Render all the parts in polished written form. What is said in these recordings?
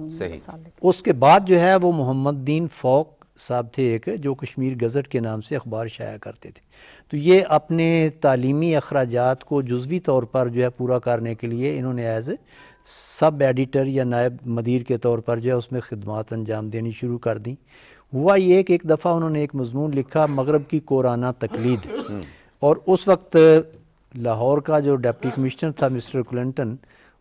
صحیح۔ اس کے بعد جو ہے وہ محمد دین فوق صاحب تھے ایک، جو کشمیر گزٹ کے نام سے اخبار شائع کرتے تھے. تو یہ اپنے تعلیمی اخراجات کو جزوی طور پر جو ہے پورا کرنے کے لیے انہوں نے ایز سب ایڈیٹر یا نائب مدیر کے طور پر جو ہے اس میں خدمات انجام دینی شروع کر دیں. ہوا یہ کہ ایک دفعہ انہوں نے ایک مضمون لکھا مغرب کی کورانہ تقلید، اور اس وقت لاہور کا جو ڈپٹی کمشنر تھا مسٹر کلنٹن،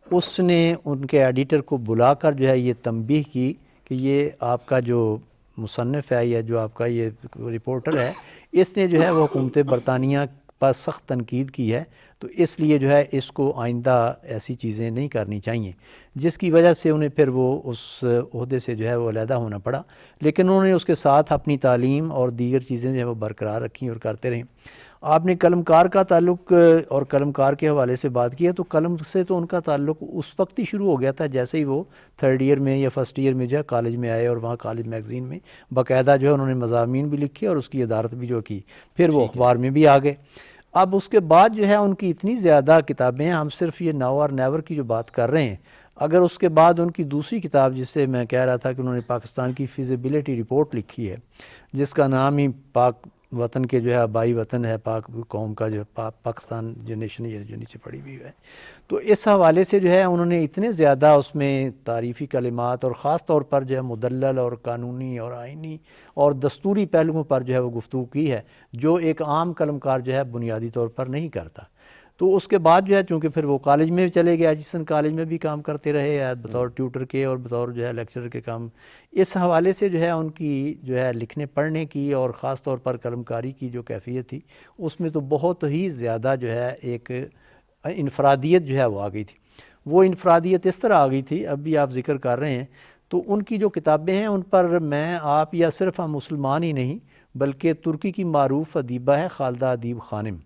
اس نے ان کے ایڈیٹر کو بلا کر جو ہے یہ تنبیہ کی کہ یہ آپ کا جو مصنف ہے یا جو آپ کا یہ رپورٹر ہے، اس نے جو ہے وہ حکومت برطانیہ پر سخت تنقید کی ہے، تو اس لیے جو ہے اس کو آئندہ ایسی چیزیں نہیں کرنی چاہیے، جس کی وجہ سے انہیں پھر وہ اس عہدے سے جو ہے وہ علیحدہ ہونا پڑا. لیکن انہوں نے اس کے ساتھ اپنی تعلیم اور دیگر چیزیں جو ہے وہ برقرار رکھیں اور کرتے رہیں. آپ نے قلم کار کا تعلق اور قلم کار کے حوالے سے بات کی ہے، تو قلم سے تو ان کا تعلق اس وقت ہی شروع ہو گیا تھا جیسے ہی وہ تھرڈ ایئر میں یا فرسٹ ایئر میں جو ہے کالج میں آئے، اور وہاں کالج میگزین میں باقاعدہ جو ہے انہوں نے مضامین بھی لکھے اور اس کی ادارت بھی جو کی، پھر وہ اخبار میں بھی آ گئے. اب اس کے بعد جو ہے ان کی اتنی زیادہ کتابیں ہیں، ہم صرف یہ ناؤ اور نیور کی جو بات کر رہے ہیں، اگر اس کے بعد ان کی دوسری کتاب جس سے میں کہہ رہا تھا کہ انہوں نے پاکستان کی فیزیبلٹی رپورٹ لکھی ہے، جس کا نام ہی پاک وطن کے جو ہے آبائی وطن ہے، پاک قوم کا جو پاکستان جو نیشن ہے جو نیچے پڑی ہوئی ہے، تو اس حوالے سے جو ہے انہوں نے اتنے زیادہ اس میں تعریفی کلمات اور خاص طور پر جو ہے مدلل اور قانونی اور آئینی اور دستوری پہلوؤں پر جو ہے وہ گفتگو کی ہے، جو ایک عام قلم کار جو ہے بنیادی طور پر نہیں کرتا. تو اس کے بعد جو ہے چونکہ پھر وہ کالج میں چلے گئے، ایجسن کالج میں بھی کام کرتے رہے بطور ٹیوٹر کے اور بطور جو ہے لیکچرر کے کام. اس حوالے سے جو ہے ان کی جو ہے لکھنے پڑھنے کی اور خاص طور پر قلم کاری کی جو کیفیت تھی، اس میں تو بہت ہی زیادہ جو ہے ایک انفرادیت جو ہے وہ آ گئی تھی. وہ انفرادیت اس طرح آ گئی تھی، اب بھی آپ ذکر کر رہے ہیں، تو ان کی جو کتابیں ہیں ان پر میں آپ یا صرف ہم مسلمان ہی نہیں بلکہ ترکی کی معروف ادیبہ ہے خالدہ ادیب خانم،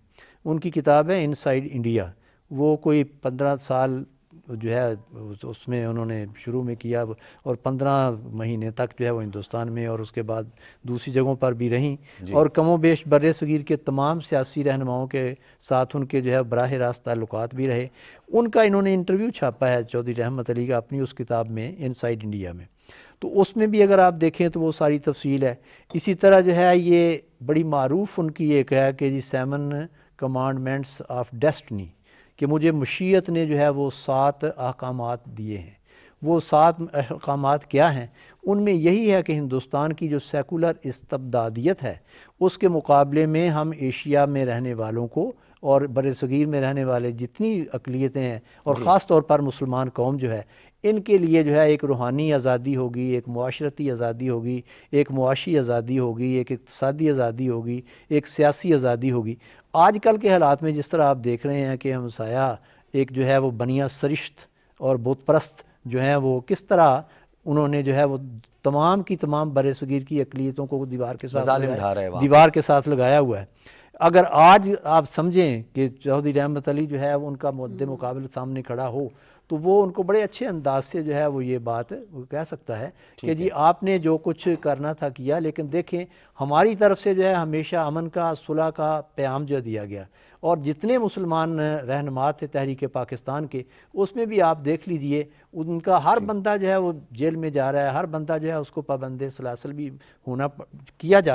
ان کی کتاب ہے ان سائیڈ انڈیا. وہ کوئی 15 سال جو ہے اس میں انہوں نے شروع میں کیا، اور 15 مہینے تک جو ہے وہ ہندوستان میں اور اس کے بعد دوسری جگہوں پر بھی رہیں، اور کم و بیش بر صغیر کے تمام سیاسی رہنماؤں کے ساتھ ان کے جو ہے براہ راست تعلقات بھی رہے. ان کا انہوں نے انٹرویو چھاپا ہے چودھری رحمت علی کا اپنی اس کتاب میں ان سائیڈ انڈیا میں، تو اس میں بھی اگر آپ دیکھیں تو وہ ساری تفصیل ہے. اسی طرح جو ہے یہ بڑی معروف ان کی ایک ہے کہ جی 7 کمانڈمنٹس آف ڈیسٹنی، کہ مجھے مشیت نے جو ہے وہ 7 احکامات دیے ہیں. وہ 7 احکامات کیا ہیں؟ ان میں یہی ہے کہ ہندوستان کی جو سیکولر استبدادیت ہے اس کے مقابلے میں ہم ایشیا میں رہنے والوں کو اور بر صغیر میں رہنے والے جتنی اقلیتیں ہیں اور خاص طور پر مسلمان قوم جو ہے، ان کے لیے جو ہے ایک روحانی آزادی ہوگی، ایک معاشرتی آزادی ہوگی، ایک معاشی آزادی ہوگی، ایک اقتصادی آزادی ہوگی، ایک سیاسی آزادی ہوگی. آج کل کے حالات میں جس طرح آپ دیکھ رہے ہیں کہ ہمسایہ ایک جو ہے وہ بنیا سرشت اور بت پرست جو ہیں وہ کس طرح انہوں نے جو ہے وہ تمام کی تمام بر صغیر کی اقلیتوں کو دیوار کے ساتھ لگایا ہوا ہے. اگر آج آپ سمجھیں کہ چودھری رحمت علی جو ہے وہ ان کا مد مقابل سامنے کھڑا ہو، تو وہ ان کو بڑے اچھے انداز سے جو ہے وہ یہ بات وہ کہہ سکتا ہے کہ جی آپ نے جو کچھ کرنا تھا کیا، لیکن دیکھیں ہماری طرف سے جو ہے ہمیشہ امن کا صلح کا پیغام جو دیا گیا، اور جتنے مسلمان رہنما تھے تحریک پاکستان کے، اس میں بھی آپ دیکھ لیجئے ان کا ہر بندہ جو ہے وہ جیل میں جا رہا ہے، ہر بندہ جو ہے اس کو پابند سلاسل بھی ہونا کیا جا